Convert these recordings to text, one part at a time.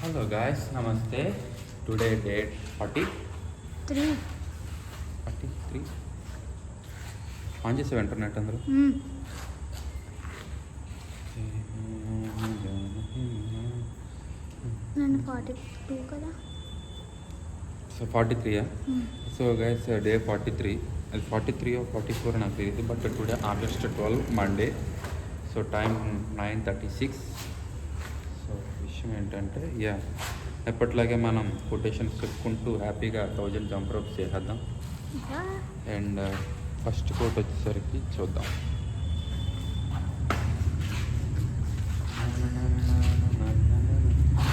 Hello guys, namaste. Today date 3. 43. On చేసావు internet అందరూ. నేను 42 కదా. సో 43. So guys day 43. అది 43 or 44 నాకు తెలియదు. But today August 12 Monday. So time 9:36. So విషయం ఏంటంటే ఎప్పట్లాగే మనం కొటేషన్స్ చెప్పుకుంటూ హ్యాపీగా 1000 జంప్ రోప్స్ చేసేద్దాం. అండ్ ఫస్ట్ కోట్ వచ్చేసరికి చూద్దాం.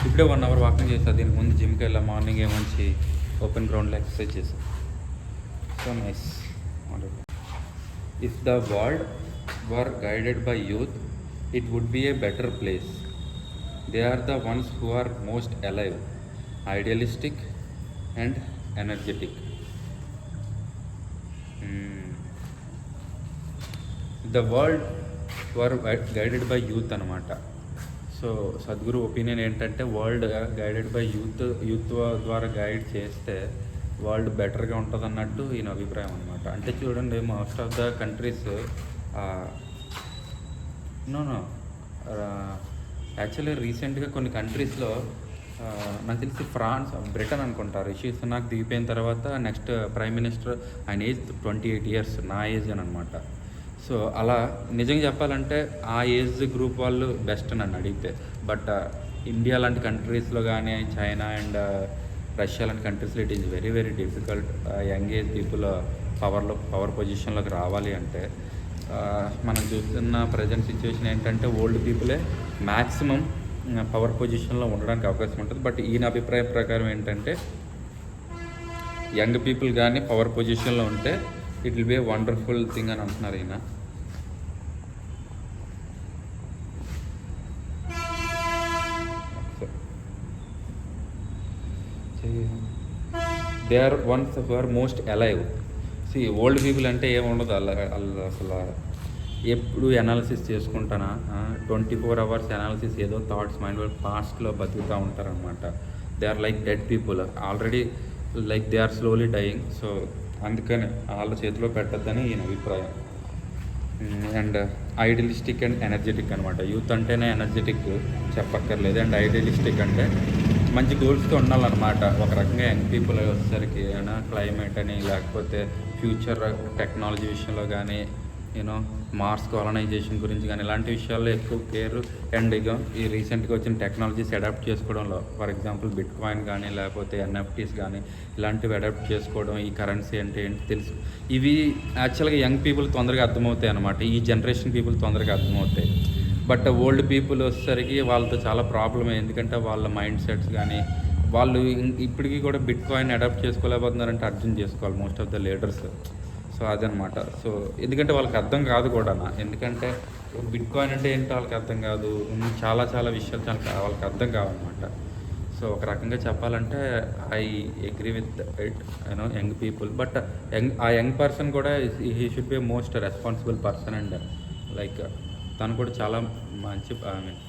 ఇప్పుడే 1 hour వాకింగ్ చేసా. దీనికి ముందు జిమ్కి వెళ్ళా. మార్నింగ్ మంచి ఓపెన్ గ్రౌండ్లో ఎక్సర్సైజ్ చేసాం. So nice. If the world were guided by youth it would be a better place. They are the ones who are most alive, idealistic and energetic. The world were guided by youth అనమాట. So Sadhguru opinion ఏంటంటే world guided by youth ద్వారా guide చేస్తే world బెటర్గా ఉంటుంది అన్నట్టు ఈయన అభిప్రాయం అనమాట. అంటే చూడండి, most of the countries actually రీసెంట్గా కొన్ని కంట్రీస్లో నాకు తెలిసి ఫ్రాన్స్, బ్రిటన్ అనుకుంటారు, రిషి సునాక్ దిగిపోయిన తర్వాత నెక్స్ట్ ప్రైమ్ మినిస్టర్ ఆయన ఏజ్ 28 years, నా ఏజ్ అని అనమాట. సో అలా నిజంగా చెప్పాలంటే ఆ ఏజ్ గ్రూప్ వాళ్ళు బెస్ట్ నన్ను అడిగితే. బట్ ఇండియా లాంటి కంట్రీస్లో కానీ, చైనా అండ్ రష్యా లాంటి కంట్రీస్లో it is very very difficult young age people power పొజిషన్లోకి రావాలి అంటే. మనం చూస్తున్న ప్రజెంట్ సిచ్యువేషన్ ఏంటంటే ఓల్డ్ పీపులే మ్యాక్సిమం పవర్ పొజిషన్లో ఉండడానికి అవకాశం ఉంటుంది. బట్ ఈయన అభిప్రాయం ప్రకారం ఏంటంటే యంగ్ పీపుల్ కానీ పవర్ పొజిషన్లో ఉంటే it will be a wonderful thing అని అంటున్నారు ఈయన. They are ones who are most alive. Old people అంటే ఏముండదు అసలు ఎప్పుడు అనాలిసిస్ చేసుకుంటానా, 24 hours అనాలిసిస్, ఏదో థాట్స్ మైండ్ పాస్ట్లో బతుకుతూ ఉంటారనమాట. They are like dead people already, like they are slowly dying. So అందుకని వాళ్ళ చేతిలో పెట్టద్దని ఈయన అభిప్రాయం. అండ్ ఐడియలిస్టిక్ అండ్ ఎనర్జెటిక్ అనమాట. యూత్ అంటేనే ఎనర్జెటిక్ చెప్పక్కర్లేదు. అండ్ ఐడియలిస్టిక్ అంటే మంచి గోల్స్తో ఉండాలన్నమాట. ఒక రకంగా యంగ్ పీపుల్ వచ్చేసరికి ఏమైనా క్లైమేట్ అని, లేకపోతే ఫ్యూచర్ టెక్నాలజీ విషయంలో కానీ, మార్స్ కాలనైజేషన్ గురించి కానీ ఇలాంటి విషయాల్లో ఎక్కువ కేర్. అండ్ ఈ రీసెంట్గా వచ్చిన టెక్నాలజీస్ అడాప్ట్ చేసుకోవడంలో, ఫర్ ఎగ్జాంపుల్ బిట్ కాయిన్ కానీ, లేకపోతే ఎన్ఎఫ్టీస్ కానీ ఇలాంటివి అడాప్ట్ చేసుకోవడం, ఈ కరెన్సీ అంటే ఏంటి తెలుసు. ఇవి యాక్చువల్గా యంగ్ పీపుల్ తొందరగా అర్థమవుతాయి అన్నమాట. ఈ జనరేషన్ పీపుల్ తొందరగా అర్థమవుతాయి. బట్ ఓల్డ్ పీపుల్ వచ్చేసరికి వాళ్ళతో చాలా ప్రాబ్లమ్. ఎందుకంటే వాళ్ళ మైండ్ సెట్స్ కానీ, వాళ్ళు ఇప్పటికీ కూడా బిట్ కాయిన్ అడాప్ట్ చేసుకోలేకపోతున్నారంటే అర్థం చేసుకోవాలి most of the leaders. So అదనమాట. సో ఎందుకంటే వాళ్ళకి అర్థం కాదు కూడా. ఎందుకంటే బిట్ కాయిన్ అంటే ఏంటో వాళ్ళకి అర్థం కాదు. చాలా చాలా విషయాలు వాళ్ళకి అర్థం కావన్నమాట. సో ఒక రకంగా చెప్పాలంటే I agree with it young people. But ఆ యంగ్ పర్సన్ కూడా he should be most responsible person. And like తను కూడా చాలా మంచి, I mean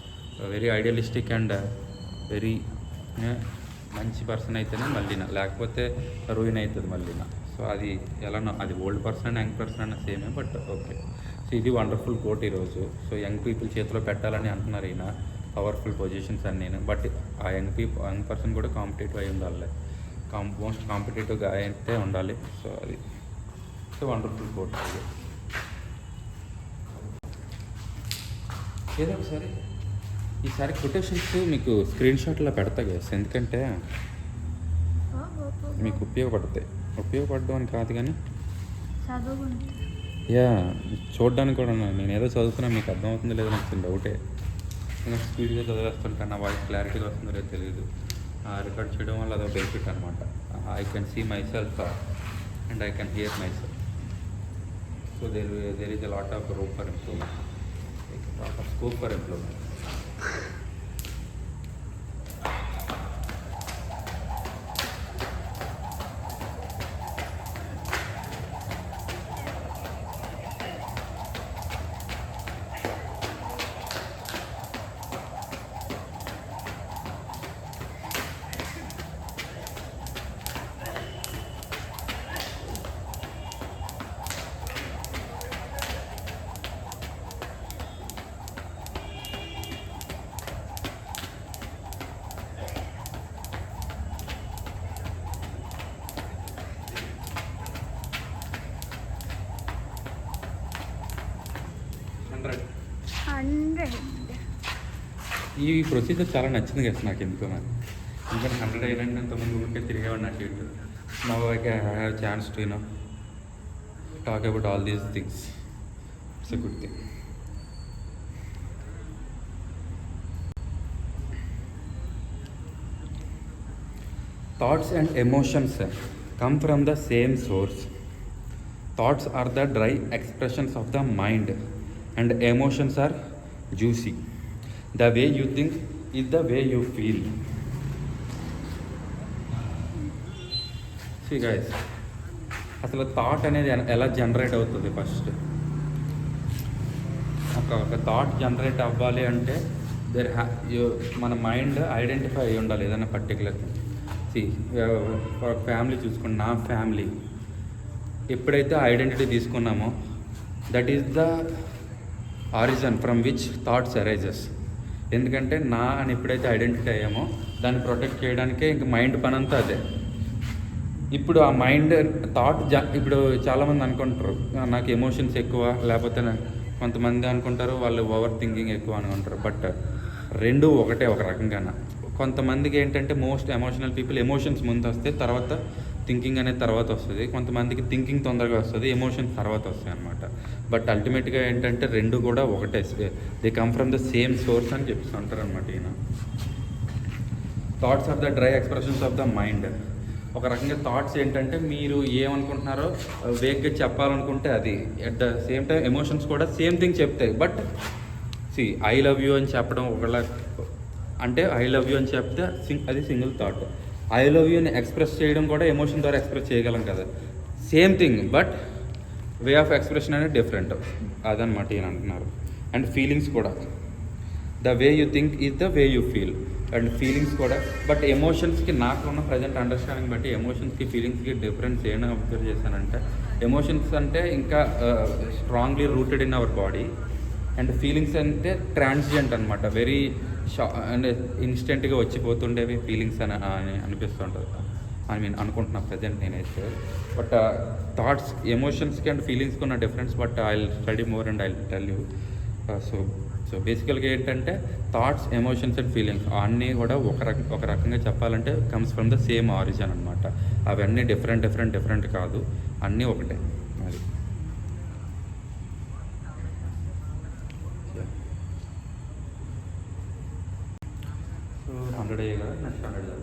very idealistic and very మంచి పర్సన్ అయితేనే మళ్ళీ, లేకపోతే రూయిన్ అవుతుంది మళ్ళీ. సో అది ఎలానో, అది old person and young person అన్న సేమే. But okay. సో ఇది వండర్ఫుల్ కోట్ ఈరోజు. సో యంగ్ పీపుల్ చేతిలో పెట్టాలని అంటున్నారు ఈయన, పవర్ఫుల్ పొజిషన్స్ అని. నేను బట్ ఆ యంగ్ పర్సన్ కూడా కాంపిటేటివ్ అయి ఉండాలి, మోస్ట్ కాంపిటేటివ్గా అయితే ఉండాలి. సో అది సో వండర్ఫుల్ కోట్. ఏదో ఒకసారి ఈసారి కొటేషన్స్ మీకు స్క్రీన్ షాట్లో పెడతా గైస్, ఎందుకంటే మీకు ఉపయోగపడడం అని కాదు కానీ చూడడానికి కూడా. నేను ఏదో చదువుతున్నా, మీకు అర్థమవుతుందో లేదో నాకు డౌటే. ఇంకా స్పీడ్గా చదివేస్తుంటాను, నా వాయిస్ క్లారిటీగా వస్తుందో లేదో తెలియదు. రికార్డ్ చేయడం వల్ల అదో బెనిఫిట్ అనమాట. I can see myself and I can hear myself. So there is a lot of room for improvement, lot of scope for improvement. ఈ ప్రొసీజర్ చాలా నచ్చింది కదా నాకు ఎందుకో మరి. ఎందుకంటే 100 అయినంటే అంతమంది ఊరికే తిరిగేవాడిని అటు ఇటు. Now I have chance to talk about all these things. It's a good thing. Thoughts and emotions come from the same source. Thoughts are the dry expressions of the mind, and emotions are juicy. The way you think is the way you feel. See guys, అసలు thought అనేది ఎలా generate అవుతుంది? First ఒక thought generate అవ్వాలి అంటే మన mind identify అయ్యి ఉండాలి ఏదైనా పర్టికులర్. ఫ్యామిలీ చూసుకోండి, నా ఫ్యామిలీ ఎప్పుడైతే ఐడెంటిటీ తీసుకున్నామో that is the origin from which thoughts arises. ఎందుకంటే నా అని ఎప్పుడైతే ఐడెంటిటీ అయ్యామో దాన్ని ప్రొటెక్ట్ చేయడానికే ఇంక మైండ్ పని అంతా అదే. ఇప్పుడు ఆ మైండ్ థాట్ ఇప్పుడు చాలామంది అనుకుంటారు నాకు ఎమోషన్స్ ఎక్కువ, లేకపోతే కొంతమంది అనుకుంటారు వాళ్ళు ఓవర్ థింకింగ్ ఎక్కువ అనుకుంటారు. బట్ రెండు ఒకటే ఒక రకంగా. కొంతమందికి ఏంటంటే మోస్ట్ ఎమోషనల్ పీపుల్ ఎమోషన్స్ ముందు వస్తే తర్వాత థింకింగ్ అనేది తర్వాత వస్తుంది. కొంతమందికి థింకింగ్ తొందరగా వస్తుంది, ఎమోషన్స్ తర్వాత వస్తాయి అనమాట. బట్ అల్టిమేట్గా ఏంటంటే రెండు కూడా ఒకటే, they come from the same source అని చెప్తుంటారు అనమాట ఈయన. Thoughts are the dry expressions of the mind. ఒక రకంగా థాట్స్ ఏంటంటే మీరు ఏమనుకుంటున్నారో వేగ్గా చెప్పాలనుకుంటే అది, at the same time emotions కూడా సేమ్ థింగ్ చెప్తాయి. బట్ ఐ లవ్ యూ అని చెప్పడం ఒకలా, అంటే ఐ లవ్ యూ అని చెప్తే అది single thought. I love you అని ఎక్స్ప్రెస్ చేయడం కూడా ఎమోషన్ ద్వారా ఎక్స్ప్రెస్ చేయగలం కదా, same thing. But way of expression అనేది డిఫరెంట్, అదనమాట ఈయన అంటున్నారు. అండ్ ఫీలింగ్స్ కూడా, the way you think is the way you feel. And feelings కూడా, బట్ ఎమోషన్స్కి నాకున్న ప్రజెంట్ అండర్స్టాండింగ్ బట్టి ఎమోషన్స్కి ఫీలింగ్స్కి డిఫరెన్స్ ఏమైనా అబ్జర్వ్ చేశానంటే, ఎమోషన్స్ అంటే ఇంకా strongly rooted in our body. And feelings అంటే ట్రాన్సియంట్ అనమాట, వెరీ అండ్ ఇన్స్టెంట్గా వచ్చిపోతుండేవి ఫీలింగ్స్ అని అనిపిస్తుంటుంది. ఐ మీన్ అనుకుంటున్నా ప్రజెంట్ నేనైతే. బట్ థాట్స్ ఎమోషన్స్కి అండ్ ఫీలింగ్స్కి ఉన్న difference, but I will study more and I will tell you. So బేసికల్గా ఏంటంటే థాట్స్, ఎమోషన్స్ అండ్ ఫీలింగ్స్ అన్నీ కూడా ఒక రకంగా చెప్పాలంటే comes from the same origin అనమాట. అవన్నీ డిఫరెంట్ కాదు, అన్నీ ఒకటే. అది 100 అయ్యే కదా, నెక్స్ట్ 100 చదువు.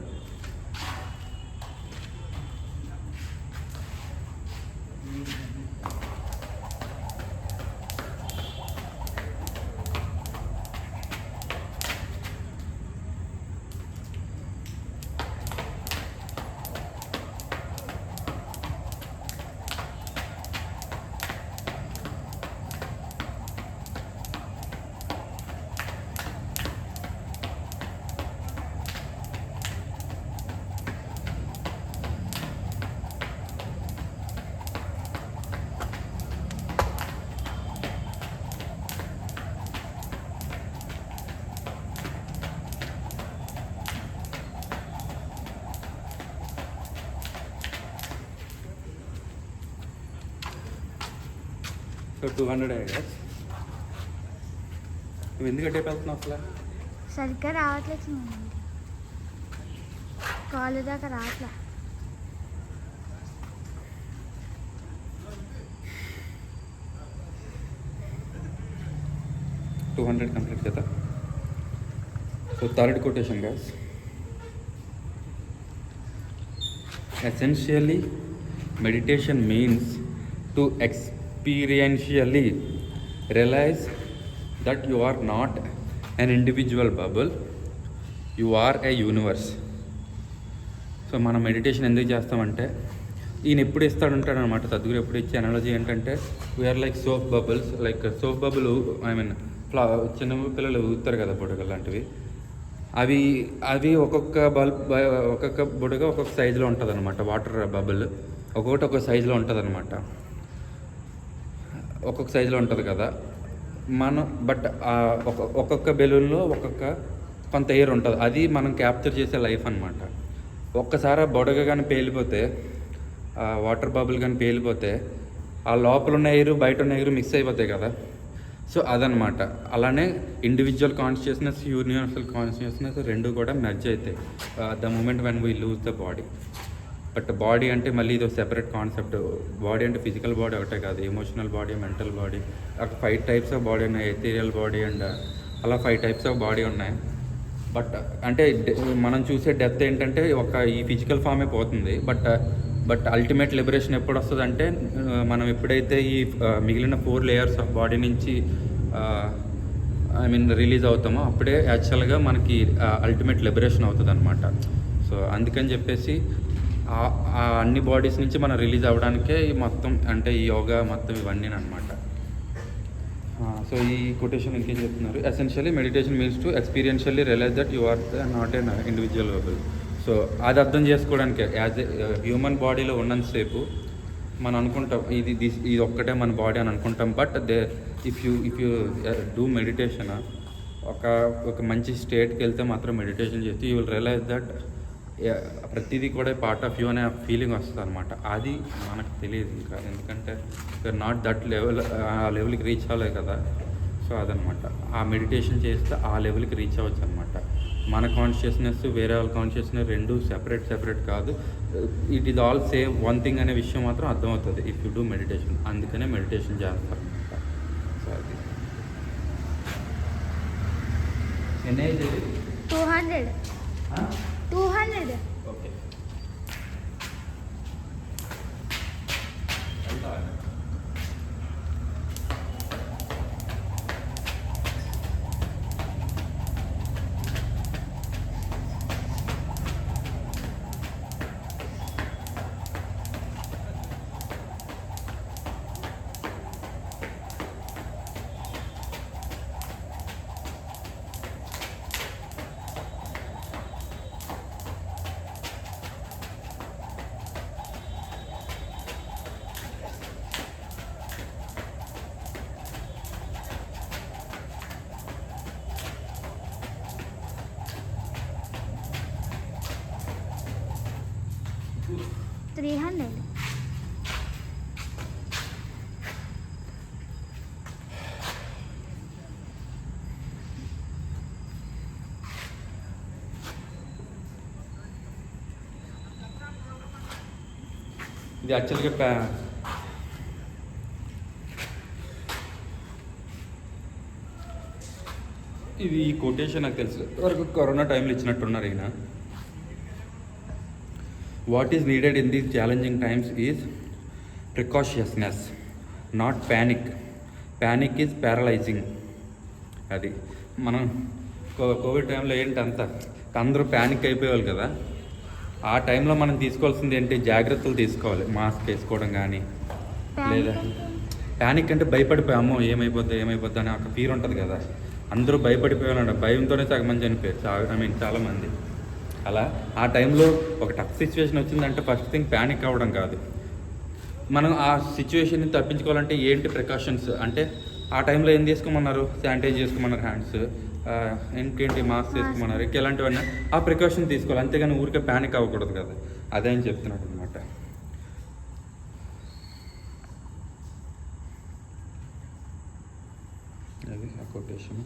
సో 200 అయ్యా. నువ్వు ఎందుకు అటే వెళ్తున్నావు అసలు? సరిగ్గా రావట్లేదు, కాలు దాకా రావట్లే. $200 కంప్లీట్ కదా. So third quotation guys. Essentially, meditation means to experientially realize that you are not an individual bubble, you are a universe. So మనం మెడిటేషన్ ఎందుకు చేస్తామంటే, ఈయన ఎప్పుడు ఇస్తాడంటాడు అనమాట, సద్గురు ఎప్పుడు ఇచ్చే అనాలజీ ఏంటంటే, we are like soap bubbles. Like soap bubble, I mean చిన్న పిల్లలు ఊగుతారు కదా బుడగలు లాంటివి, అవి ఒక్కొక్క బుడగ ఒక్కొక్క సైజులో ఉంటుంది అనమాట. వాటర్ బబుల్ ఒక్కొక్క సైజులో ఉంటుంది అనమాట, ఒక్కొక్క సైజులో ఉంటుంది కదా మనం. బట్ ఒక్కొక్క బెలూన్లో కొంత ఎయిర్ ఉంటుంది, అది మనం క్యాప్చర్ చేసే లైఫ్ అనమాట. ఒక్కసారి బుడగ కానీ పేలిపోతే, వాటర్ బబుల్ కానీ పేలిపోతే, ఆ లోపల ఉన్న ఎయిర్ బయట ఉన్న ఎయిర్ మిక్స్ అయిపోతాయి కదా. సో అదనమాట. అలానే ఇండివిజువల్ కాన్షియస్నెస్, యూనివర్సల్ కాన్షియస్నెస్ రెండు కూడా మెర్జ్ అవుతాయి the moment when we lose the body. But body అంటే మళ్ళీ ఇది సెపరేట్ కాన్సెప్ట్. బాడీ అంటే ఫిజికల్ బాడీ ఒకటే కాదు, ఎమోషనల్ బాడీ, మెంటల్ బాడీ, అక్కడ 5 టైప్స్ ఆఫ్ బాడీ ఉన్నాయి. ఎథీరియల్ బాడీ అండ్ అలా 5 టైప్స్ ఆఫ్ బాడీ ఉన్నాయి. బట్ అంటే మనం చూసే డెప్త్ ఏంటంటే ఈ ఫిజికల్ ఫామే పోతుంది. బట్ అల్టిమేట్ లిబరేషన్ ఎప్పుడు వస్తుంది అంటే మనం ఎప్పుడైతే ఈ మిగిలిన 4 లేయర్స్ ఆఫ్ బాడీ నుంచి రిలీజ్ అవుతామో అప్పుడే యాక్చువల్గా మనకి అల్టిమేట్ లిబరేషన్ అవుతుంది అనమాట. సో అందుకని చెప్పేసి ఆ అన్ని బాడీస్ నుంచి మనం రిలీజ్ అవ్వడానికే ఈ మొత్తం అంటే ఈ యోగా మొత్తం ఇవన్నీ అనమాట. సో ఈ కొటేషన్ ఇంకేం చెప్తున్నారు, essentially meditation means to experientially realize that you are not an individual level. So అది అర్థం చేసుకోవడానికే యాజ్ ఏ హ్యూమన్ బాడీలో ఉన్నంతసేపు మనం అనుకుంటాం ఇది ఒక్కటే మన బాడీ అని అనుకుంటాం. But if you do meditation ఒక మంచి స్టేట్కి వెళ్తే మాత్రం మెడిటేషన్ చేస్తే యూ విల్ రియలైజ్ దట్ ప్రతిదీ కూడా పార్ట్ ఆఫ్ యూ అనే ఫీలింగ్ వస్తుంది అనమాట. అది మనకు తెలియదు ఇంకా, ఎందుకంటే నాట్ దట్ లెవెల్, ఆ లెవెల్కి రీచ్ అవ్వలేదు కదా. సో అదనమాట, ఆ మెడిటేషన్ చేస్తే ఆ లెవెల్కి రీచ్ అవ్వచ్చు అనమాట. మన కాన్షియస్నెస్ వేరే వాళ్ళ కాన్షియస్నెస్ రెండు సెపరేట్ కాదు. It is all same one thing అనే విషయం మాత్రం అర్థమవుతుంది ఇఫ్ యూ డూ మెడిటేషన్. అందుకనే మెడిటేషన్ చేస్తారనమాట. సో అది ఎన్ని 200. ఓకే. $300. ఇది యాక్చువల్గా ఇది ఈ కొటేషన్ నాకు తెలుసు వరకు కరోనా టైంలో ఇచ్చినట్టున్నారు ఈయన. What is needed in these challenging times is precautiousness, not panic. Panic is paralysing. అది మనం కోవిడ్ టైంలో ఏంటి అందరూ ప్యానిక్ అయిపోయేవాళ్ళు కదా. ఆ టైంలో మనం తీసుకోవాల్సింది ఏంటి, జాగ్రత్తలు తీసుకోవాలి. మాస్క్ వేసుకోవడం కానీ, లేదా ప్యానిక్ అంటే భయపడిపోయామో ఏమైపోద్ది అని ఒక ఫీర్ ఉంటుంది కదా. అందరూ భయపడిపోయాలంట, భయంతోనే సగం మంది చనిపోయారు. చాలామంది అలా. ఆ టైంలో ఒక టఫ్ సిచ్యువేషన్ వచ్చిందంటే ఫస్ట్ థింగ్ ప్యానిక్ అవ్వడం కాదు. మనం ఆ సిచ్యువేషన్ని తప్పించుకోవాలంటే ఏంటి ప్రికాషన్స్ అంటే, ఆ టైంలో ఏం చేసుకోమన్నారు, శానిటైజ్ చేసుకోమన్నారు, హ్యాండ్స్ ఇంకేంటి మాస్క్ వేసుకోమన్నారు, ఇలాంటివన్నీ ఆ ప్రికాషన్ తీసుకోవాలి. అంతేగాని ఊరికే ప్యానిక్ అవ్వకూడదు కదా. అదే అని చెప్తున్నాడు అనమాట. అది ఆ కొటేషన్.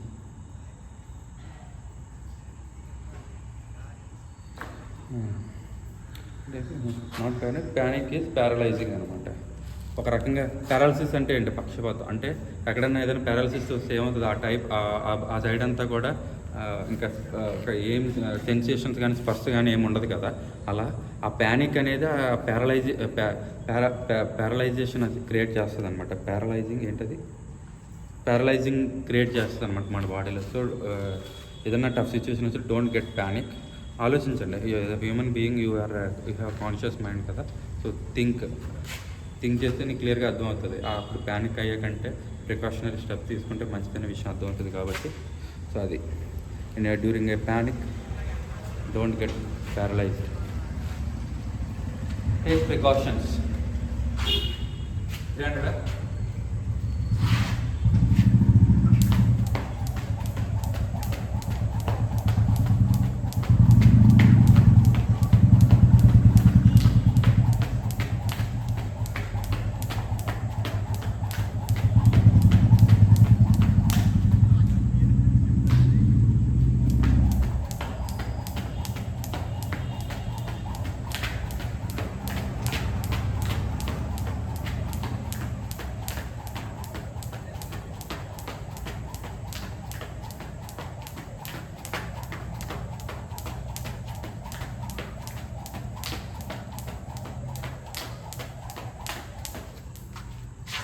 నాట్ ప్యానిక్ ఈజ్ ప్యారలైజింగ్ అనమాట. ఒక రకంగా పారాలసిస్ అంటే ఏంటి, పక్షపాతం. అంటే ఎక్కడైనా ఏదైనా పారాలసిస్ వస్తే ఏమవుతుంది, ఆ టైప్ ఆ సైడ్ అంతా కూడా ఇంకా ఏం సెన్సేషన్స్ కానీ స్పర్శ కానీ ఏమి ఉండదు కదా. అలా ఆ ప్యానిక్ అనేది ప్యారలైజేషన్ అది క్రియేట్ చేస్తుంది అనమాట. ప్యారలైజింగ్ క్రియేట్ చేస్తుంది అనమాట మన బాడీలో. సో ఏదైనా టఫ్ సిచ్యువేషన్ వస్తే డోంట్ గెట్ ప్యానిక్. ఆలోచించండి, human being you have conscious mind కదా. సో థింక్ చేస్తే నీకు క్లియర్గా అర్థమవుతుంది. అప్పుడు ప్యానిక్ అయ్యాకంటే ప్రికాషనరీ స్టెప్ తీసుకుంటే మంచిదనే విషయం అర్థమవుతుంది కాబట్టి. సో అది during a panic don't get paralysed. Take precautions.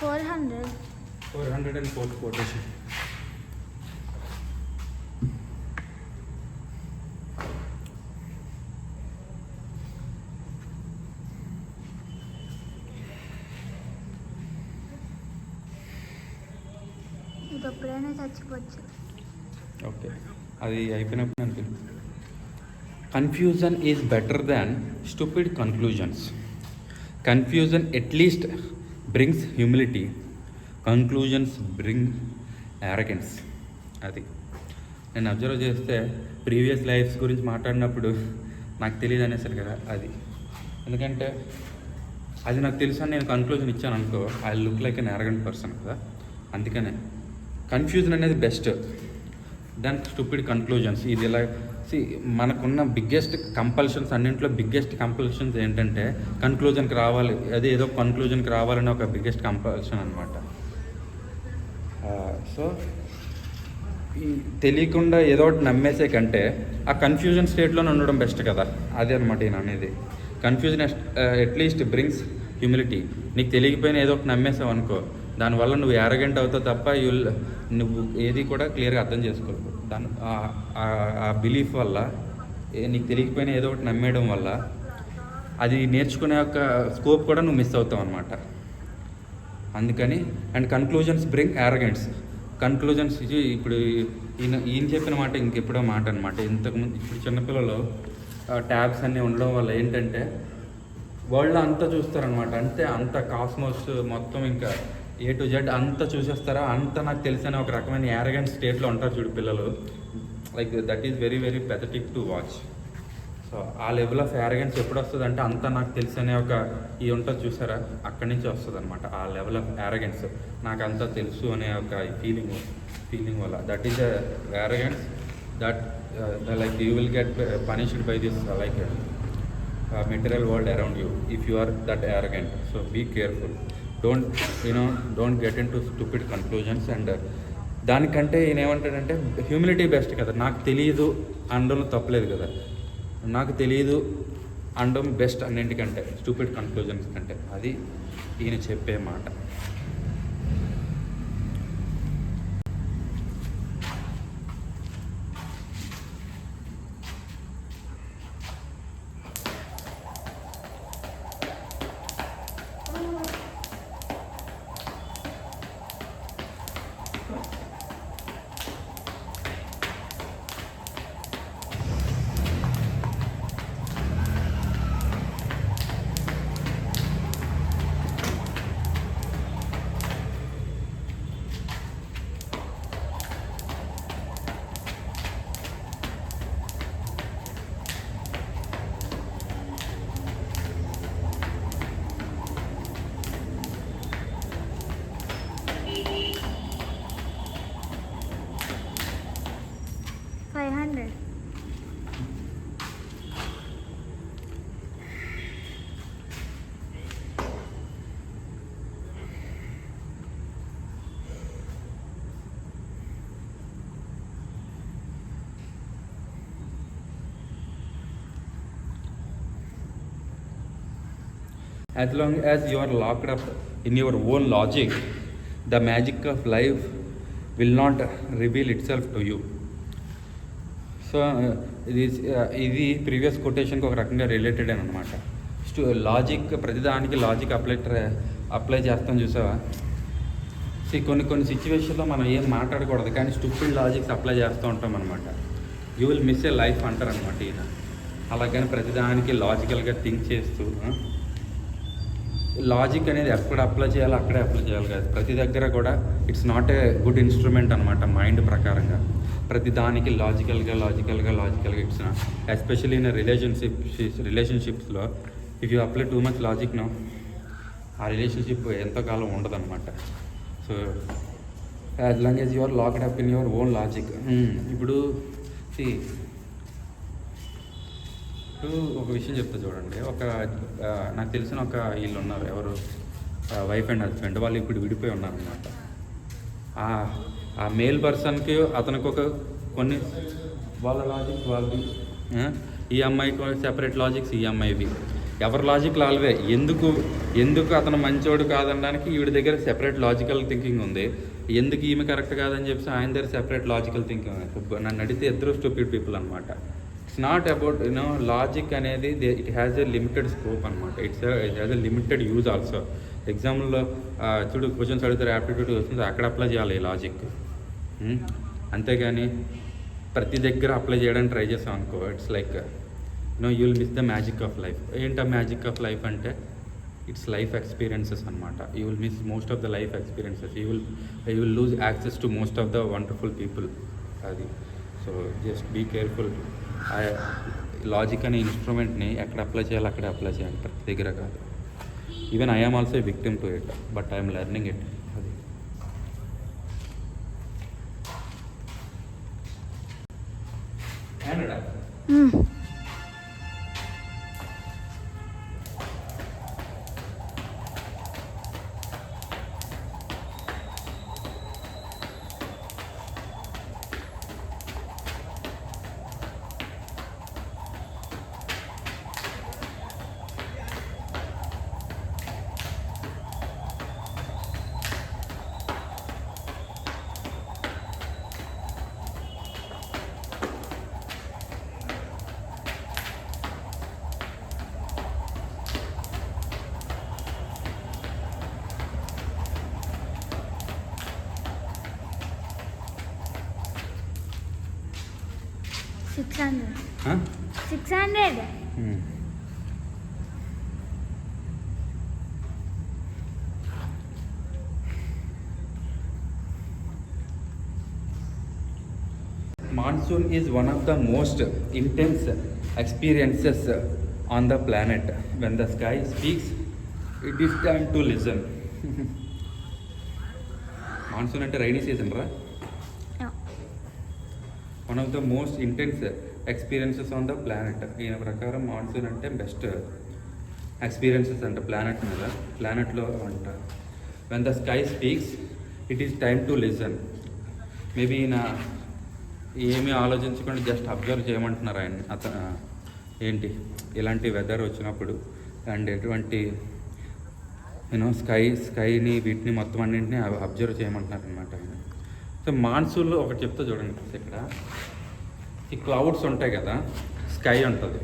400. 404th quotation. ఇది ఎప్పుడైనా చచ్చిపోవచ్చు. ఓకే, అది అయిపోయినప్పుడు నేను పిలు. Confusion is better than stupid conclusions. Confusion at least brings humility, conclusions bring arrogance. అది నేను అబ్జర్వ్ చేస్తే ప్రీవియస్ లైఫ్స్ గురించి మాట్లాడినప్పుడు నాకు తెలియదు అనేసారు కదా, అది ఎందుకంటే అది నాకు తెలుసు అని నేను కన్క్లూజన్ ఇచ్చాను అనుకో, I look like an arrogant person కదా. అందుకనే కన్ఫ్యూజన్ అనేది బెస్ట్ దాన్ స్టూపిడ్ కన్క్లూజన్స్. ఇది ఇలా మనకున్న బిగ్గెస్ట్ కంపల్షన్స్, అన్నింటిలో బిగ్గెస్ట్ కంపల్షన్స్ ఏంటంటే కన్క్లూజన్కి రావాలి, అది ఏదో కన్క్లూజన్కి రావాలని ఒక బిగ్గెస్ట్ కంపల్షన్ అనమాట. సో ఈ తెలియకుండా ఏదో ఒకటి నమ్మేసే కంటే ఆ కన్ఫ్యూజన్ స్టేట్లోనే ఉండడం బెస్ట్ కదా, అదే అనమాట నేను అనేది. Confusion at least brings humility. నీకు తెలియకపోయినా ఏదో ఒకటి నమ్మేసావు అనుకో, దానివల్ల నువ్వు యారగెంట్ అవుతావు తప్ప నువ్వు ఏది కూడా క్లియర్గా అర్థం చేసుకోవు. దాని ఆ బిలీఫ్ వల్ల నీకు తెలియకపోయినా ఏదో ఒకటి నమ్మేయడం వల్ల అది నేర్చుకునే యొక్క స్కోప్ కూడా నువ్వు మిస్ అవుతావు అనమాట. అందుకని and conclusions bring arrogance. Conclusions ఇప్పుడు ఈయన చెప్పిన మాట ఇంకెప్పుడో మాట అనమాట. ఇంతకుముందు ఇప్పుడు చిన్నపిల్లలు ట్యాబ్స్ అన్నీ ఉండడం వల్ల ఏంటంటే వరల్డ్ అంతా చూస్తారనమాట. అంతే, అంత కాస్మోస్ మొత్తం ఇంకా A to Z అంతా చూసేస్తారా, అంతా నాకు తెలిసిన ఒక రకమైన యారగెంట్ స్టేట్లో ఉంటారు చూడు పిల్లలు. Like that is very very pathetic to watch. So ఆ లెవెల్ ఆఫ్ యారగెన్స్ ఎప్పుడు వస్తుంది అంటే అంతా నాకు తెలిసనే ఒక ఈ ఉంటుంది చూసారా, అక్కడి నుంచి వస్తుంది అనమాట ఆ లెవెల్ ఆఫ్ యారగెన్స్. నాకు అంతా తెలుసు అనే ఒక ఫీలింగ్ వల్ల. That is the arrogance that like you will get punished by this like material world around you if you are that arrogant. So be careful, don't get into stupid conclusions. And దానికంటే ఈయన ఏమంటాడంటే humility best కదా. నాకు తెలియదు అనడం తప్పలేదు కదా, నాకు తెలియదు అనడం బెస్ట్ అన్నింటికంటే, స్టూపిడ్ కన్క్లూజన్స్ కంటే. అది ఈయన చెప్పే మాట. As long as you are locked up in your own logic, the magic of life will not reveal itself to you. So ఇది ప్రీవియస్ కొటేషన్కి ఒక రకంగా రిలేటెడ్ అని అనమాట. లాజిక్, ప్రతిదానికి లాజిక్ అప్లై చేస్తాం చూసావా. కొన్ని సిచ్యువేషన్లో మనం ఏం మాట్లాడకూడదు కానీ స్టూపిడ్ లాజిక్స్ అప్లై చేస్తూ ఉంటాం అనమాట. You will miss A life అంటారు అనమాట ఈయన. అలాగని ప్రతిదానికి లాజికల్గా థింక్ చేస్తూ, లాజిక్ అనేది ఎక్కడ అప్లై చేయాలో అక్కడే అప్లై చేయాలి కాదు. ప్రతి దగ్గర కూడా it's not a good instrument అనమాట మైండ్ ప్రకారంగా. ప్రతి దానికి లాజికల్గా ఇట్స్ ఎస్పెషల్లీ ఇన్ రిలేషన్షిప్స్లో if you apply too much logic no, ఆ రిలేషన్షిప్ ఎంతకాలం ఉండదు అనమాట. So as long as you are locked up in your own logic. ఇప్పుడు ఒక విషయం చెప్తా చూడండి. నాకు తెలిసిన ఒక వీళ్ళు ఉన్నారు, ఎవరు వైఫ్ అండ్ హస్బెండ్. వాళ్ళు ఇప్పుడు విడిపోయి ఉన్నారనమాట. ఆ మేల్ పర్సన్కి అతనికి కొన్ని వాళ్ళ లాజిక్స్ వాళ్ళవి, ఈ అమ్మాయికి సెపరేట్ లాజిక్స్ ఈ అమ్మాయివి. ఎవరి లాజిక్ లాల్వే. ఎందుకు అతను మంచోడు కాదనడానికి ఈవిడ దగ్గర సెపరేట్ లాజికల్ థింకింగ్ ఉంది, ఎందుకు ఈమె కరెక్ట్ కాదని చెప్పి ఆయన దగ్గర సెపరేట్ లాజికల్ థింకింగ్ ఉంది. నన్ను అడిగితే ఇద్దరు స్టూపిడ్ పీపుల్ అనమాట. ఇట్స్ నాట్ అబౌట్ లాజిక్ అనేది it has a limited scope అనమాట. It has a limited use also. ఎగ్జామ్లో చూడు క్వశ్చన్స్ అడుగుతారు, యాప్టిట్యూడ్ క్వశ్చన్స్ అక్కడ అప్లై చేయాలి ఈ లాజిక్. అంతేగాని ప్రతి దగ్గర అప్లై చేయడానికి ట్రై చేసాం అనుకో, it's like you will miss the magic of life. ఏంటా మ్యాజిక్ ఆఫ్ లైఫ్ అంటే ఇట్స్ లైఫ్ ఎక్స్పీరియన్సెస్ అనమాట. You will miss most of the life experiences. You will lose access to most of the wonderful people. అది so just be careful. Logic అనే ఇన్స్ట్రుమెంట్ని ఎక్కడ apply చేయాలో అక్కడ apply చేయాలి, ప్రతి దగ్గర కాదు. Even I am also victim to it, but I'm learning it. అది $600. 600. Monsoon is one of the most intense experiences on the planet. When the sky speaks, it is time to listen. Monsoon ante rainy season ra. One of the most intense experiences on the planet. ఈయన ప్రకారం monsoon అంటే best experiences అంట ప్లానెట్లో అంట. When the sky speaks it is time to listen. Maybe ఈయన ఏమీ ఆలోచించకుండా just observe చేయమంటున్నారు ఆయన. ఏంటి ఇలాంటి వెదర్ వచ్చినప్పుడు అండ్ ఎటువంటి స్కైని వీటిని మొత్తం అన్నింటినీ అబ్జర్వ్ చేయమంటున్నారు అనమాట ఆయన. సో మాన్సూన్లో ఒకటి చెప్తా చూడండి, ఇక్కడ ఈ క్లౌడ్స్ ఉంటాయి కదా, స్కై ఉంటుంది.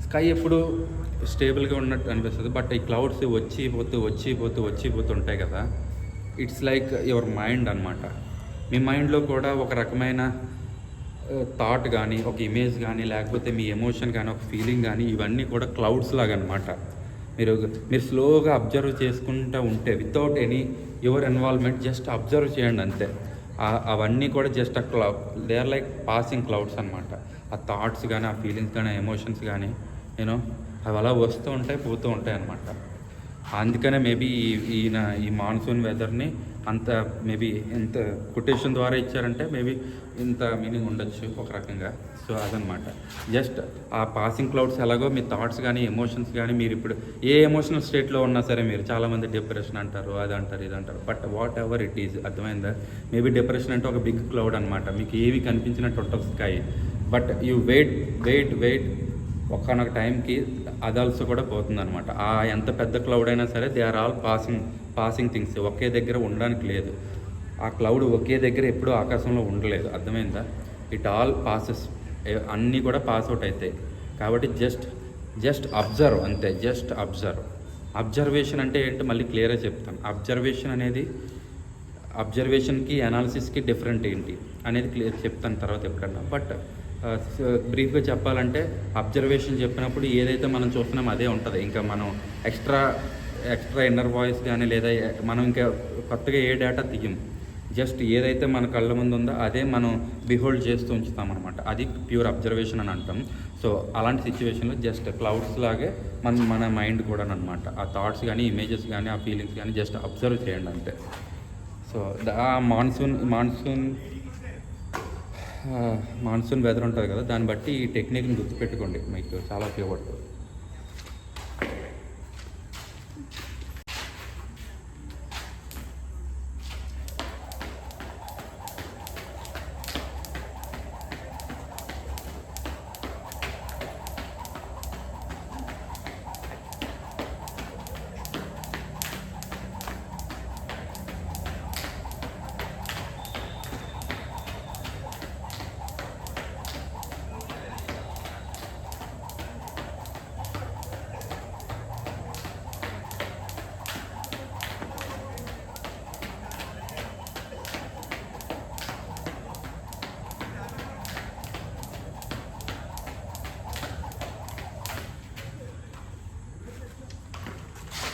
స్కై ఎప్పుడు స్టేబుల్గా ఉన్నట్టు అనిపిస్తుంది, బట్ ఈ క్లౌడ్స్ వచ్చిపోతూ ఉంటాయి కదా. ఇట్స్ లైక్ యువర్ మైండ్ అనమాట. మీ మైండ్లో కూడా ఒక రకమైన థాట్ కానీ, ఒక ఇమేజ్ కానీ, లేకపోతే మీ ఎమోషన్ కానీ, ఒక ఫీలింగ్ కానీ, ఇవన్నీ కూడా క్లౌడ్స్ లాగా అనమాట. మీరు స్లోగా అబ్జర్వ్ చేసుకుంటూ ఉంటే without any your involvement just observe చేయండి అంతే. అవన్నీ కూడా just they are like passing clouds అనమాట. ఆ థాట్స్ కానీ, ఆ ఫీలింగ్స్ కానీ, ఆ ఎమోషన్స్ కానీ అవి అలా వస్తూ ఉంటాయి, పోతూ ఉంటాయి అనమాట. అందుకనే మేబీ ఈ మాన్సూన్ వెదర్ని అంత మేబీ ఇంత కొటేషన్ ద్వారా ఇచ్చారంటే మేబీ ఇంత మీనింగ్ ఉండొచ్చు ఒక రకంగా. సో అదనమాట. జస్ట్ ఆ పాసింగ్ క్లౌడ్స్ ఎలాగో మీ థాట్స్ కానీ, ఎమోషన్స్ కానీ, మీరు ఇప్పుడు ఏ ఎమోషనల్ స్టేట్లో ఉన్నా సరే, మీరు చాలామంది డిప్రెషన్ అంటారు, అది అంటారు, ఇది అంటారు, but what ever it is, అర్థమైందా? మేబీ డిప్రెషన్ అంటే ఒక బిగ్ క్లౌడ్ అనమాట, మీకు ఏవి కనిపించినట్టు ఉంటుంది స్కై. బట్ యూ వెయిట్ ఒక్కనొక టైంకి అదల్స్ కూడా పోతుంది అనమాట. ఆ ఎంత పెద్ద క్లౌడ్ అయినా సరే they are all passing things. ఒకే దగ్గర ఉండడానికి లేదు. ఆ క్లౌడ్ ఒకే దగ్గర ఎప్పుడూ ఆకాశంలో ఉండలేదు, అర్థమైందా? ఇట్ ఆల్ పాసెస్, అన్నీ కూడా పాస్ అవుట్ అవుతాయి. కాబట్టి జస్ట్ అబ్జర్వ్ అంతే. జస్ట్ అబ్జర్వేషన్ అంటే ఏంటో మళ్ళీ క్లియర్గా చెప్తాను. అబ్జర్వేషన్కి అనాలిసిస్కి డిఫరెంట్ ఏంటి అనేది క్లియర్ చెప్తాను తర్వాత ఎప్పుడన్నా. బట్ బ్రీఫ్గా చెప్పాలంటే అబ్జర్వేషన్ చెప్పినప్పుడు ఏదైతే మనం చూస్తున్నామో అదే ఉంటుంది. ఇంకా మనం ఎక్స్ట్రా ఇన్నర్ వాయిస్ కానీ, లేదా మనం ఇంకా కొత్తగా ఏ డేటా తీయం. జస్ట్ ఏదైతే మన కళ్ళ ముందు ఉందో అదే మనం బిహోల్డ్ చేస్తూ ఉంచుతామన్నమాట. అది ప్యూర్ అబ్జర్వేషన్ అని అంటాం. సో అలాంటి సిచ్యువేషన్లో జస్ట్ క్లౌడ్స్ లాగే మన మైండ్ కూడా అనమాట. ఆ థాట్స్ కానీ, ఇమేజెస్ కానీ, ఆ ఫీలింగ్స్ కానీ జస్ట్ అబ్జర్వ్ చేయండి అంతే. సో ఆ మాన్సూన్ వెదర్ ఉంటుంది కదా, దాన్ని బట్టి ఈ టెక్నిక్ని గుర్తుపెట్టుకోండి, మీకు చాలా ఉపయోగపడుతుంది.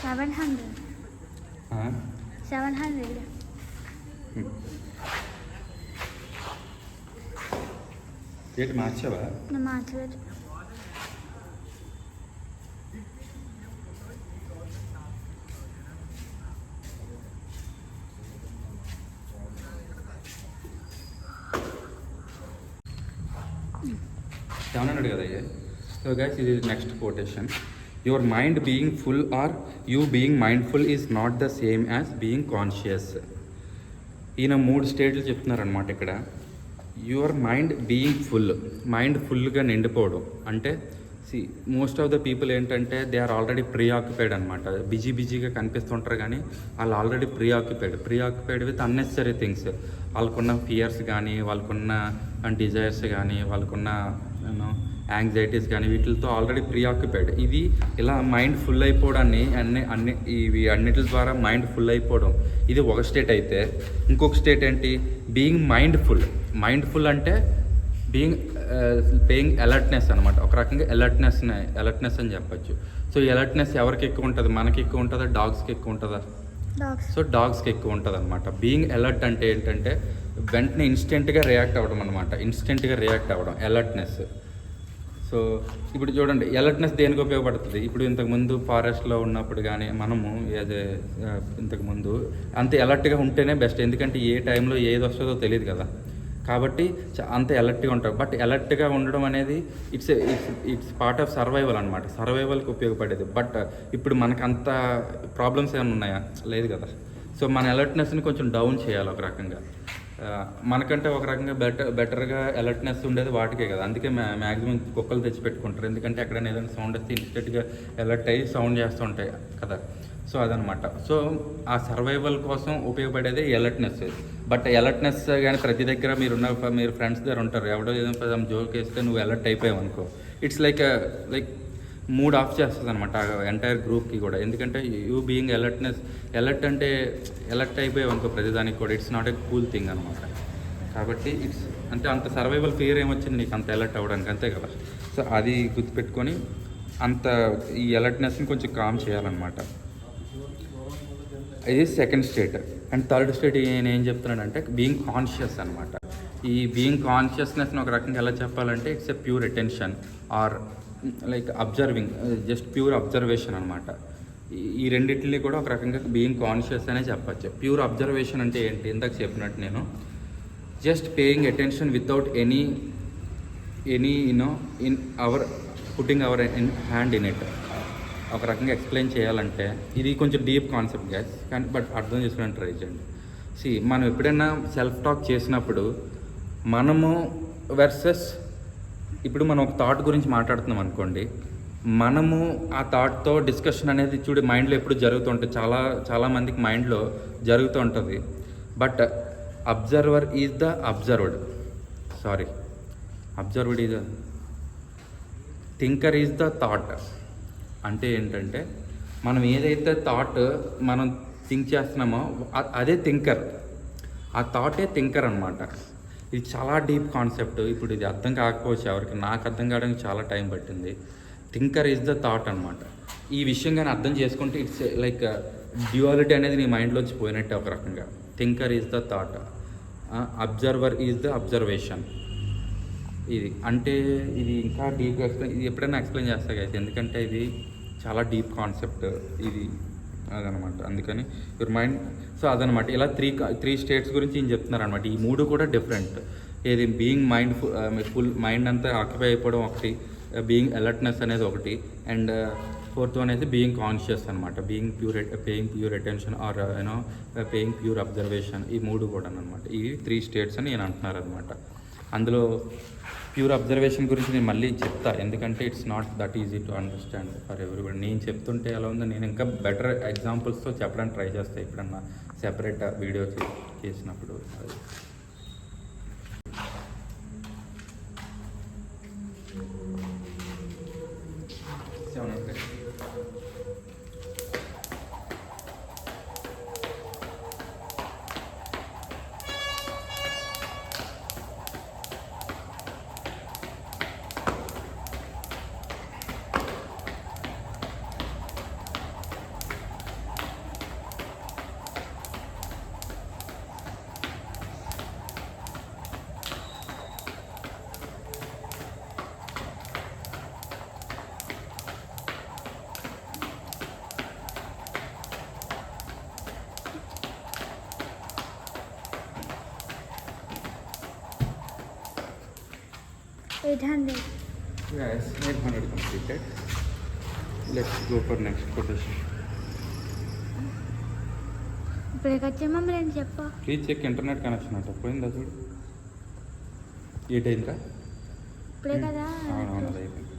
700. ఆ? 700. ఏంటి మార్చావా? నేను మార్చలేదు. ఏమన్నాడు కదా అయ్యే. సో గైస్ ఇది next quotation. Your mind being full are you being mindful is not the same as being conscious. ఈయన 3 స్టేట్లు చెప్తున్నారనమాట ఇక్కడ. Your mind being full, mind ఫుల్గా నిండిపోవడం అంటే మోస్ట్ ఆఫ్ ద పీపుల్ ఏంటంటే they are already preoccupied అనమాట. బిజీగా కనిపిస్తుంటారు కానీ వాళ్ళు already preoccupied with unnecessary things. వాళ్ళకున్న ఫియర్స్ కానీ, వాళ్ళకున్న డిజైర్స్ కానీ, వాళ్ళకున్న యాంగ్జైటీస్ కానీ వీటితో ఆల్రెడీ ప్రీ ఆక్యుపైడ్. ఇది ఇలా మైండ్ ఫుల్ అయిపోవడాన్ని ఇవి అన్నిటి ద్వారా మైండ్ ఫుల్ అయిపోవడం ఇది ఒక స్టేట్ అయితే, ఇంకొక స్టేట్ ఏంటి బీయింగ్ మైండ్ఫుల్ అంటే బీయింగ్ పేయింగ్ అలర్ట్నెస్ అనమాట. ఒక రకంగా అలర్ట్నెస్ అని చెప్పచ్చు. సో ఈ అలర్ట్నెస్ ఎవరికి ఎక్కువ ఉంటుంది? మనకి ఎక్కువ ఉంటుందా, డాగ్స్కి ఎక్కువ ఉంటుందా? సో డాగ్స్కి ఎక్కువ ఉంటుంది అనమాట. బీయింగ్ అలర్ట్ అంటే ఏంటంటే వెంటనే ఇన్స్టెంట్గా రియాక్ట్ అవ్వడం అనమాట. అలర్ట్నెస్. సో ఇప్పుడు చూడండి, అలర్ట్నెస్ దేనికి ఉపయోగపడుతుంది? ఇప్పుడు ఇంతకుముందు ఫారెస్ట్లో ఉన్నప్పుడు కానీ మనము ఇంతకుముందు అంత అలర్ట్గా ఉంటేనే బెస్ట్. ఎందుకంటే ఏ టైంలో ఏది వస్తుందో తెలియదు కదా, కాబట్టి అంత అలర్ట్గా ఉంటారు. బట్ అలర్ట్గా ఉండడం అనేది ఇట్స్ పార్ట్ ఆఫ్ సర్వైవల్ అనమాట. సర్వైవల్కి ఉపయోగపడేది. బట్ ఇప్పుడు మనకు అంత ప్రాబ్లమ్స్ ఏమైనా ఉన్నాయా? లేదు కదా. సో మన అలర్ట్నెస్ని కొంచెం డౌన్ చేయాలి ఒక రకంగా. మనకంటే ఒక రకంగా బెటర్గా అలర్ట్నెస్ ఉండేది వాటికే కదా. అందుకే మ్యాక్సిమం కుక్కలు తెచ్చిపెట్టుకుంటారు. ఎందుకంటే ఎక్కడైనా ఏదైనా సౌండ్ వస్తే ఇన్స్టెంట్గా అలర్ట్ అయ్యి సౌండ్ చేస్తూ ఉంటాయి కదా. సో అదనమాట. సో ఆ సర్వైవల్ కోసం ఉపయోగపడేది అలర్ట్నెస్. బట్ అలర్ట్నెస్ కానీ ప్రతి దగ్గర మీరు ఫ్రెండ్స్ దగ్గర ఉంటారు, ఎవడో ఏదో జోక్ వేస్తే నువ్వు అలర్ట్ అయిపోయావు అనుకో, ఇట్స్ లైక్ మూడ్ ఆఫ్ చేస్తుంది అనమాట ఎంటైర్ గ్రూప్కి కూడా. ఎందుకంటే యూ బీయింగ్ అలర్ట్ అంటే అలర్ట్ అయిపోయావు అనుకో ప్రతిదానికి కూడా, it's not A cool thing అనమాట. కాబట్టి అంటే అంత సర్వైవల్ ఫియర్ ఏమొచ్చింది నీకు అంత అలర్ట్ అవ్వడానికి, అంతే కదా. సో అది గుర్తుపెట్టుకొని ఈ అలర్ట్నెస్ని కొంచెం కామ్ చేయాలన్నమాట. ఇది second state. And third state ఏం చెప్తున్నాడంటే బీయింగ్ కాన్షియస్ అనమాట. ఈ బీయింగ్ కాన్షియస్నెస్ని ఒక రకంగా ఎలా చెప్పాలంటే it's a pure attention or like observing, just pure observation అనమాట. ఈ రెండింటిని కూడా ఒక రకంగా బీయింగ్ కాన్షియస్ అనే చెప్పచ్చు. ప్యూర్ అబ్జర్వేషన్ అంటే ఏంటి? ఇందాక చెప్పినట్టు నేను just paying attention without any in our putting our hand in it. ఒక రకంగా ఎక్స్ప్లెయిన్ చేయాలంటే ఇది కొంచెం డీప్ కాన్సెప్ట్ గ్యాస్, కానీ బట్ అర్థం చేసుకోవడానికి ట్రై చేయండి. మనం ఎప్పుడైనా సెల్ఫ్ టాక్ చేసినప్పుడు మనము వర్సెస్ ఇప్పుడు మనం ఒక థాట్ గురించి మాట్లాడుతున్నాం అనుకోండి, మనము ఆ థాట్తో డిస్కషన్ అనేది మైండ్లో ఎప్పుడు జరుగుతుంటుంది. చాలామందికి మైండ్లో జరుగుతూ ఉంటుంది. But observer is the observed is the thinker is the thought. అంటే ఏంటంటే మనం ఏదైతే థాట్ మనం థింక్ చేస్తున్నామో అదే థింకర్, ఆ థాటే థింకర్ అనమాట. ఇది చాలా డీప్ కాన్సెప్ట్. ఇప్పుడు ఇది అర్థం కాకపోవచ్చు ఎవరికి, నాకు అర్థం కావడానికి చాలా టైం పట్టింది. థింకర్ ఈజ్ ద థాట్ అనమాట. ఈ విషయం కానీ అర్థం చేసుకుంటే ఇట్స్ లైక్ డ్యూయాలిటీ అనేది నీ మైండ్లోంచి పోయినట్టే ఒక రకంగా. Thinker is the thought, observer is the observation. ఇది అంటే ఇది ఇంకా డీప్గా ఇది ఎప్పుడైనా ఎక్స్ప్లెయిన్ చేస్తా అయితే, ఎందుకంటే ఇది చాలా డీప్ కాన్సెప్ట్ ఇది అదనమాట. అందుకని యువర్ మైండ్. సో అదనమాట. ఇలా త్రీ స్టేట్స్ గురించి ఈయన చెప్తున్నారు అనమాట. ఈ 3 కూడా డిఫరెంట్. ఏది బీయింగ్ ఫుల్ మైండ్ అంతా ఆక్యుపై అయిపోవడం ఒకటి, బీయింగ్ అలర్ట్నెస్ అనేది ఒకటి, అండ్ ఫోర్త్ వన్ అయితే బీయింగ్ కాన్షియస్ అనమాట. Paying pure attention or paying pure observation. ఈ 3 కూడా అనమాట. ఇవి 3 స్టేట్స్ అని నేను అంటున్నారు అనమాట. అందులో ప్యూర్ అబ్జర్వేషన్ గురించి నేను మళ్ళీ చెప్తా, ఎందుకంటే it's not that easy to understand for everybody. నేను చెప్తుంటే ఎలా ఉందో నేను ఇంకా బెటర్ ఎగ్జాంపుల్స్తో చెప్పడానికి ట్రై చేస్తాను ఎప్పుడన్నా సెపరేట్ వీడియో చేసినప్పుడు. 800. Yes, 800 completed. Let's go for next quotation. ఇప్పుడు వచ్చేమో నేను చెప్పు. ప్లీజ్ చెక్ ఇంటర్నెట్ కనెక్షన్ అంట పోయిందా చూడు. 8 అయిందా? ఇప్పుడే కదా. అవునవును, అది అయిపోయింది.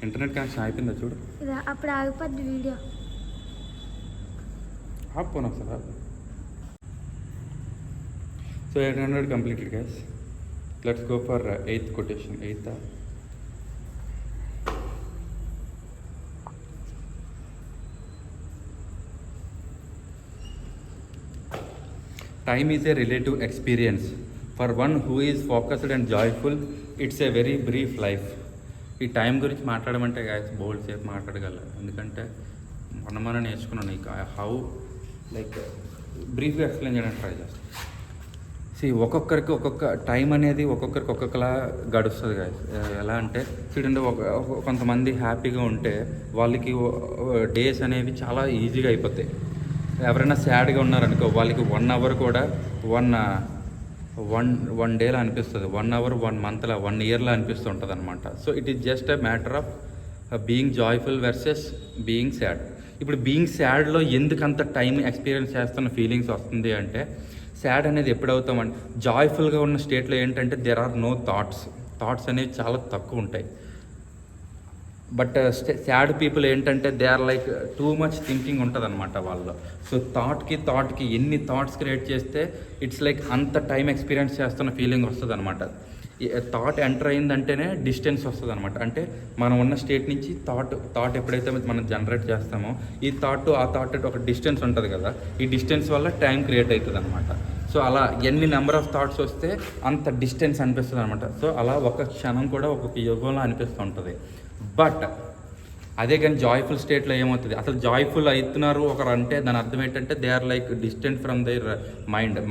ఇంటర్నెట్ కనెక్షన్ అయిపోయిందా చూడు. అప్పుడు ఆగిపోద్ది వీడియో. ఆపుకోను ఒకసారి ఆపు. So 800 completed guys. Let's go for 8th quotation. 8th. Time is a relative experience. For one who is focused and joyful, it's a very brief life. ఈ టైం గురించి మాట్లాడమంటే గాయస్ బోల్డ్ సేపు మాట్లాడగలరు. ఎందుకంటే మనం నేర్చుకున్నాను ఇక హౌ లైక్ బ్రీఫ్గా ఎక్స్ప్లెయిన్ చేయడానికి ట్రై చేస్తాను. ఒక్కొక్కరికి ఒక్కొక్క టైం అనేది ఒక్కొక్కరికి ఒక్కొక్కలా గడుస్తుంది గాయస్. ఎలా అంటే చూడండి, కొంతమంది హ్యాపీగా ఉంటే వాళ్ళకి డేస్ అనేవి చాలా ఈజీగా అయిపోతాయి. ఎవరైనా సాడ్గా ఉన్నారనుకో వాళ్ళకి 1 hour కూడా వన్ డేలో అనిపిస్తుంది, 1 hour 1 monthలో 1 yearలో అనిపిస్తుంటుంది అనమాట. So it is just a matter of being joyful versus being sad. ఇప్పుడు బీయింగ్ సాడ్లో ఎందుకు అంత టైం ఎక్స్పీరియన్స్ చేస్తున్న ఫీలింగ్స్ వస్తుంది అంటే, సాడ్ అనేది ఎప్పుడవుతామంటే జాయ్ఫుల్గా ఉన్న స్టేట్లో ఏంటంటే దెర్ ఆర్ నో థాట్స్ అనేవి చాలా తక్కువ ఉంటాయి. బట్ సాడ్ పీపుల్ ఏంటంటే they are like too much thinking ఉంటుంది అనమాట వాళ్ళలో. సో థాట్కి ఎన్ని థాట్స్ క్రియేట్ చేస్తే ఇట్స్ లైక్ అంత టైం ఎక్స్పీరియన్స్ చేస్తున్న ఫీలింగ్ వస్తుంది అనమాట. థాట్ ఎంటర్ అయిందంటేనే డిస్టెన్స్ వస్తుంది అనమాట. అంటే మనం ఉన్న స్టేట్ నుంచి థాట్ ఎప్పుడైతే మనం జనరేట్ చేస్తామో ఈ ఆ థాట్ ఒక డిస్టెన్స్ ఉంటుంది కదా, ఈ డిస్టెన్స్ వల్ల టైం క్రియేట్ అవుతుంది అనమాట. సో అలా ఎన్ని నెంబర్ ఆఫ్ థాట్స్ వస్తే అంత డిస్టెన్స్ అనిపిస్తుంది అనమాట. సో అలా ఒక క్షణం కూడా ఒక్కొక్క యుగంలో అనిపిస్తూ ఉంటుంది. బట్ అదే కానీ జాయ్ఫుల్ స్టేట్లో ఏమవుతుంది, అసలు జాయ్ఫుల్ అవుతున్నారు ఒకరు అంటే దాని అర్థం ఏంటంటే they are like distant from their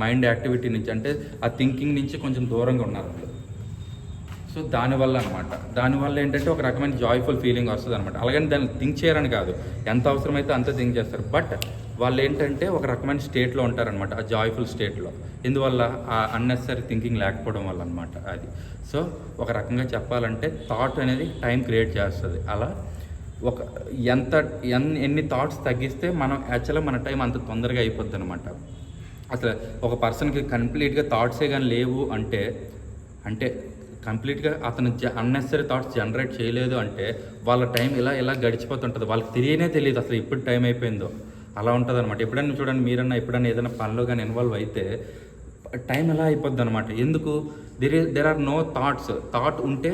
mind activity నుంచి, అంటే ఆ థింకింగ్ నుంచి కొంచెం దూరంగా ఉన్నారు. సో దానివల్ల ఏంటంటే ఒక రకమైన జాయ్ఫుల్ ఫీలింగ్ వస్తుంది అనమాట. అలాగని దాన్ని థింక్ చేయరని కాదు, ఎంత అవసరమైతే అంత థింక్ చేస్తారు. బట్ వాళ్ళు ఏంటంటే ఒక రకమైన స్టేట్లో ఉంటారనమాట, ఆ జాయ్ఫుల్ స్టేట్లో. ఎందువల్ల ఆ అన్నెసరీ థింకింగ్ లేకపోవడం వల్ల అనమాట అది. సో ఒక రకంగా చెప్పాలంటే థాట్ అనేది టైం క్రియేట్ చేస్తుంది. అలా ఎన్ని థాట్స్ తగ్గిస్తే మనం యాక్చువల్గా మన టైం అంత తొందరగా అయిపోద్ది అనమాట. అసలు ఒక పర్సన్కి కంప్లీట్గా థాట్సే కానీ లేవు అంటే కంప్లీట్గా అతను అన్నెసరీ థాట్స్ జనరేట్ చేయలేదు అంటే వాళ్ళ టైం ఇలా గడిచిపోతుంటుంది. వాళ్ళకి తెలియదు అసలు ఇప్పుడు టైం అయిపోయిందో. అలా ఉంటుంది అనమాట. ఎప్పుడైనా చూడండి, మీరన్నా ఎప్పుడైనా ఏదైనా పనిలో కానీ ఇన్వాల్వ్ అయితే టైం ఎలా అయిపోద్ది అనమాట. ఎందుకు? దెర్ ఆర్ నో థాట్ ఉంటే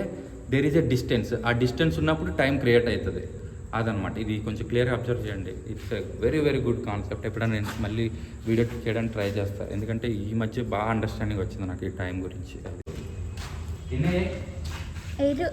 దెర్ ఈజ్ ఎ డిస్టెన్స్. ఆ డిస్టెన్స్ ఉన్నప్పుడు టైం క్రియేట్ అవుతుంది అదనమాట. ఇది కొంచెం క్లియర్గా అబ్జర్వ్ చేయండి. It's a very very good concept. ఎప్పుడైనా నేను మళ్ళీ వీడియో చేయడానికి ట్రై చేస్తాను, ఎందుకంటే ఈ మధ్య బాగా అండర్స్టాండింగ్ వచ్చింది నాకు ఈ టైం గురించి. అది 8.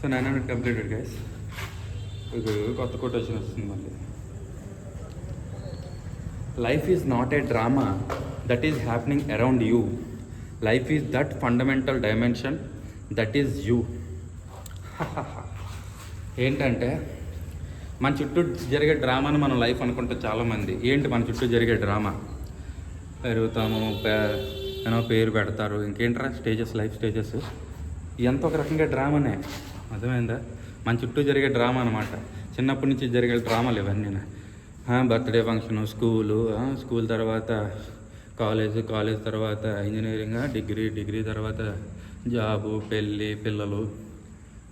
So 900 completed guys. కొత్త కొటేషన్ వస్తుంది మళ్ళీ. Life is not a drama that is happening around you. Life is that fundamental dimension that is you. ఏంటంటే మన చుట్టూ జరిగే డ్రామాను మనం లైఫ్ అనుకుంటే చాలామంది. ఏంటి మన చుట్టూ జరిగే డ్రామా? పెరుగుతాము, పేరు పెడతారు, ఇంకేంట్రా లైఫ్ స్టేజెస్, ఇదంతా ఒక రకంగా డ్రామానే. అర్థమైందా? మన చుట్టూ జరిగే డ్రామా అనమాట. చిన్నప్పటి నుంచి జరిగే డ్రామాలు ఇవన్నీ. బర్త్డే ఫంక్షను, స్కూల్ తర్వాత కాలేజ్ తర్వాత ఇంజనీరింగ్, డిగ్రీ తర్వాత జాబు, పెళ్ళి, పిల్లలు,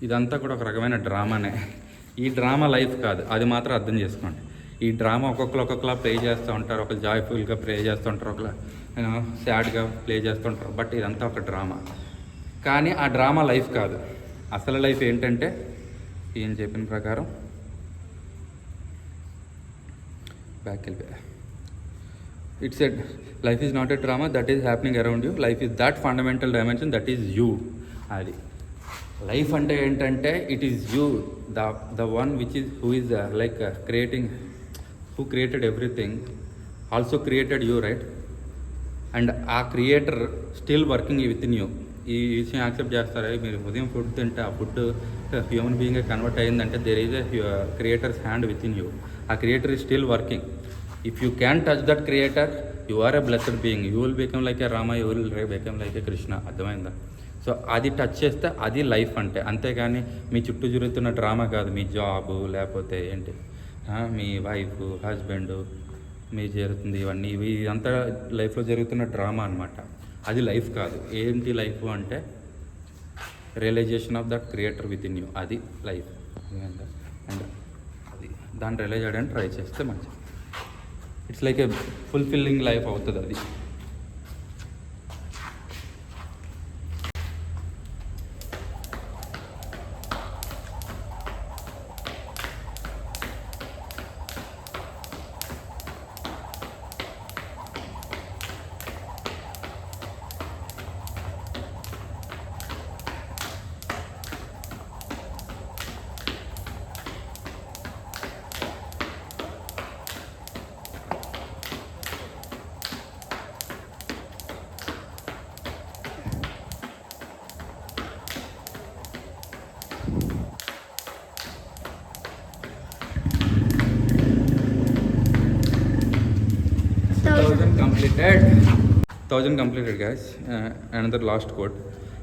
ఇదంతా కూడా ఒక రకమైన డ్రామానే. ఈ డ్రామా లైఫ్ కాదు, అది మాత్రం అర్థం చేసుకోండి. ఈ డ్రామా ఒక్కొక్కలా ప్లే చేస్తూ ఉంటారు. ఒకరు జాయ్ఫుల్గా ప్లే చేస్తూ ఉంటారు, ఒకరు సాడ్గా ప్లే చేస్తుంటారు. బట్ ఇదంతా ఒక డ్రామా. కానీ ఆ డ్రామా లైఫ్ కాదు. అసలు లైఫ్ ఏంటంటే ఈయన చెప్పిన ప్రకారం బ్యాక్ వెళ్ళిపోయా. It's a life is not a drama that is happening around you. Life is that fundamental dimension that is you. అది లైఫ్ అంటే ఏంటంటే it is you, the one which is who is like creating, who created everything also created you, right? And ఆ creator still working with in you. ఈ విషయం accept చేస్తారా? మీరు ఉదయం food తింటే ఆ ఫుడ్ హ్యూమన్ బీయింగ్గా కన్వర్ట్ అయ్యిందంటే there is a creator's hand with in you. ఆ creator is still working. If you can touch that creator you are a blessed being. You will become like a Rama, you will become like a Krishna. అర్థమైందా? So అది touch చేస్తే అది life అంటే. అంతేగాని మీ చుట్టూ జరుగుతున్న drama కాదు. మీ జాబు లేకపోతే ఏంటి, మీ వైఫ్ హస్బెండ్ మీ జరుగుతుంది ఇవన్నీ, ఇవి అంతా లైఫ్లో జరుగుతున్న డ్రామా అనమాట. అది లైఫ్ కాదు. ఏంటి లైఫ్ అంటే realization of that creator with in you. అది లైఫ్. అండ్ అది దాన్ని రియలైజ్ చేయడానికి ట్రై చేస్తే మంచిది. It's like a fulfilling life అవుతుంది అది. Thousand completed, guys. Another last quote.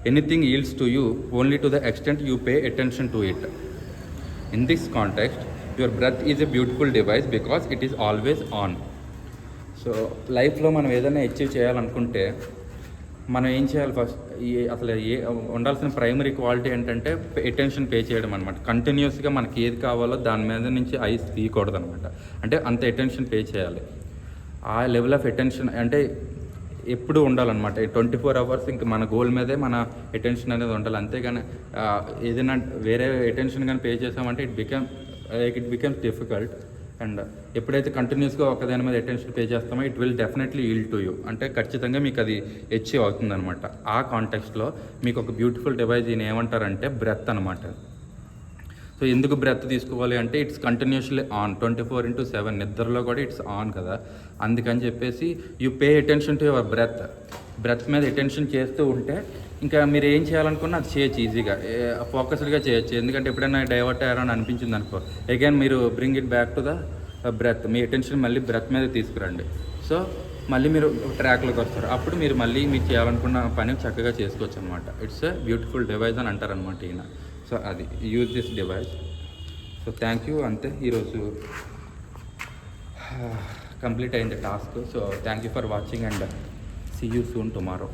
Anything yields to you only to the extent you pay attention to it. In this context, your breath is a beautiful device because it is always on. So లైఫ్లో మనం ఏదైనా achieve చేయాలనుకుంటే మనం ఏం చేయాలి? First అసలు ఉండాల్సిన primary quality ఏంటంటే అటెన్షన్ పే చేయడం అనమాట. కంటిన్యూస్గా మనకి ఏది కావాలో దాని మీద నుంచి ఐస్ తీయకూడదు అనమాట. అంటే అంత అటెన్షన్ పే చేయాలి. ఆ లెవెల్ ఆఫ్ అటెన్షన్ అంటే ఎప్పుడు ఉండాలన్నమాట. 24 hours ఇంక మన గోల్ మీదే మన అటెన్షన్ అనేది ఉండాలి. అంతేగాని ఏదైనా వేరే అటెన్షన్ కానీ పే చేసామంటే ఇట్ బికమ్స్ డిఫికల్ట్. అండ్ ఎప్పుడైతే కంటిన్యూస్గా ఒకదాని మీద అటెన్షన్ పే చేస్తామో it will definitely yield to you. అంటే ఖచ్చితంగా మీకు అది అచీవ్ అవుతుందన్నమాట. ఆ కాంటెక్స్ట్లో మీకు ఒక బ్యూటిఫుల్ డివైస్ ఈయన ఏమంటారంటే బ్రెత్ అనమాట. సో ఎందుకు బ్రెత్ తీసుకోవాలి అంటే ఇట్స్ కంటిన్యూస్లీ ఆన్ 24/7. నిద్రలో కూడా ఇట్స్ ఆన్ కదా. అందుకని చెప్పేసి you pay attention to your breath మీద అటెన్షన్ చేస్తూ ఉంటే ఇంకా మీరు ఏం చేయాలనుకున్నా అది చేయొచ్చు ఈజీగా, ఫోకస్డ్గా చేయొచ్చు. ఎందుకంటే ఎప్పుడైనా డైవర్ట్ అయ్యారని అనిపించింది అనుకో, అగైన్ మీరు bring it back to the breath. మీ అటెన్షన్ మళ్ళీ బ్రెత్ మీద తీసుకురండి. సో మళ్ళీ మీరు ట్రాక్లోకి వస్తారు. అప్పుడు మీరు మళ్ళీ మీరు చేయాలనుకున్న పని చక్కగా చేసుకోవచ్చు అనమాట. ఇట్స్ ఎ బ్యూటిఫుల్ డివైస్ అని అంటారనమాట ఈయన. సో అది use this device. So thank you. అంతే ఈరోజు కంప్లీట్ అయింది task. So thank you for watching and see you soon tomorrow.